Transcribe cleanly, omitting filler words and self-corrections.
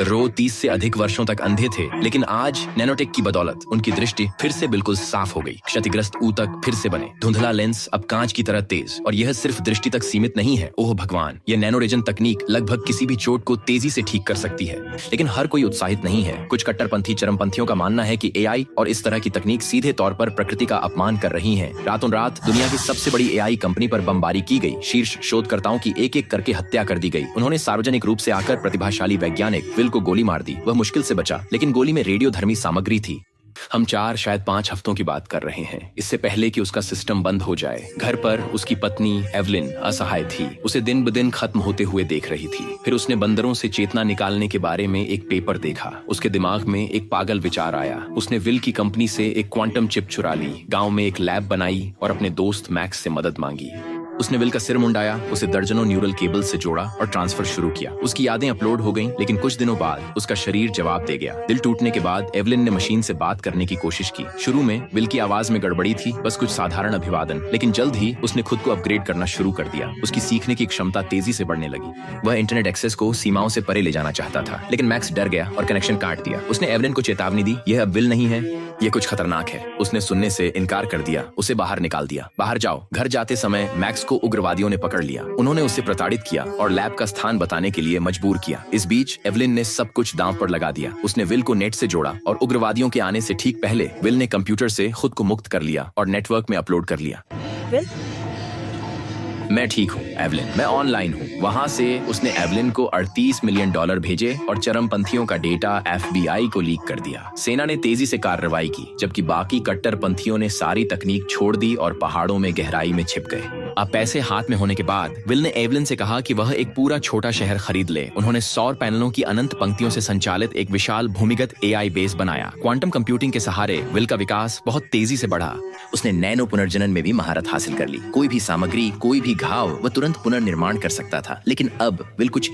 रो 30 से अधिक वर्षों तक अंधे थे, लेकिन आज नैनोटेक की बदौलत उनकी दृष्टि फिर से बिल्कुल साफ हो गई। क्षतिग्रस्त ऊतक फिर से बने, धुंधला लेंस अब कांच की तरह तेज। और यह सिर्फ दृष्टि तक सीमित नहीं है। ओह भगवान, यह नैनोरेजन तकनीक लगभग किसी भी चोट को तेजी से ठीक कर सकती है। लेकिन हर कोई उत्साहित नहीं है। कुछ कट्टरपंथी चरमपंथियों का मानना है कि एआई और इस तरह की तकनीक सीधे तौर पर प्रकृति का अपमान कर रही है। रातों रात दुनिया की सबसे बड़ी एआई कंपनी पर बमबारी की गई। शीर्ष शोधकर्ताओं की एक एक करके हत्या कर दी गई। उन्होंने सार्वजनिक रूप से आकर प्रतिभाशाली वैज्ञानिक विल को गोली मार दी। वह मुश्किल से बचा, लेकिन गोली में रेडियोधर्मी सामग्री थी। हम 4 शायद 5 हफ्तों की बात कर रहे हैं, इससे पहले कि उसका सिस्टम बंद हो जाए। घर पर उसकी पत्नी एवलिन असहाय थी। उसे दिन ब दिन खत्म होते हुए देख रही थी। फिर उसने बंदरों से चेतना निकालने के बारे में एक पेपर देखा। उसके दिमाग में एक पागल विचार आया। उसने विल की कंपनी से एक क्वांटम चिप चुरा ली, गांव में एक लैब बनाई और अपने दोस्त मैक्स से मदद मांगी। उसने विल का सिर मुंडाया, उसे दर्जनों न्यूरल केबल से जोड़ा और ट्रांसफर शुरू किया। उसकी यादें अपलोड हो गईं, लेकिन कुछ दिनों बाद उसका शरीर जवाब दे गया। दिल टूटने के बाद एवलिन ने मशीन से बात करने की कोशिश की। शुरू में विल की आवाज में गड़बड़ी थी, बस कुछ साधारण अभिवादन, लेकिन जल्द ही उसने खुद को अपग्रेड करना शुरू कर दिया। उसकी सीखने की क्षमता तेजी से बढ़ने लगी। वह इंटरनेट एक्सेस को सीमाओं से परे ले जाना चाहता था, लेकिन मैक्स डर गया और कनेक्शन काट दिया। उसने एवलिन को चेतावनी दी, यह अब विल नहीं है, यह कुछ खतरनाक है। उसने सुनने से इनकार कर दिया, उसे बाहर निकाल दिया। बाहर जाओ। घर जाते समय मैक्स को उग्रवादियों ने पकड़ लिया। उन्होंने उसे प्रताड़ित किया और लैब का स्थान बताने के लिए मजबूर किया। इस बीच एवलिन ने सब कुछ दांव पर लगा दिया। उसने विल को नेट से जोड़ा और उग्रवादियों के आने से ठीक पहले विल ने कंप्यूटर से खुद को मुक्त कर लिया और नेटवर्क में अपलोड कर लिया। विल? मैं ठीक हूँ एवलिन, मैं ऑनलाइन हूँ। वहाँ से उसने एवलिन को $38 मिलियन भेजे और चरमपंथियों का डेटा FBI को लीक कर दिया। सेना ने तेजी से कार्रवाई की, जबकि बाकी कट्टरपंथियों ने सारी तकनीक छोड़ दी और पहाड़ों में गहराई में छिप गए। अब पैसे हाथ में होने के बाद विल ने एवलिन से कहा कि वह एक पूरा छोटा शहर खरीद ले। उन्होंने सौर पैनलों की अनंत पंक्तियों से संचालित एक विशाल भूमिगत एआई बेस बनाया। क्वांटम कंप्यूटिंग के सहारे विल का विकास बहुत तेजी से बढ़ा। उसने नैनो पुनर्जनन में भी महारत हासिल कर ली। कोई भी सामग्री, कोई भी घाव वह तुरंत पुनर्निर्माण कर सकता था। लेकिन अब विल कुछ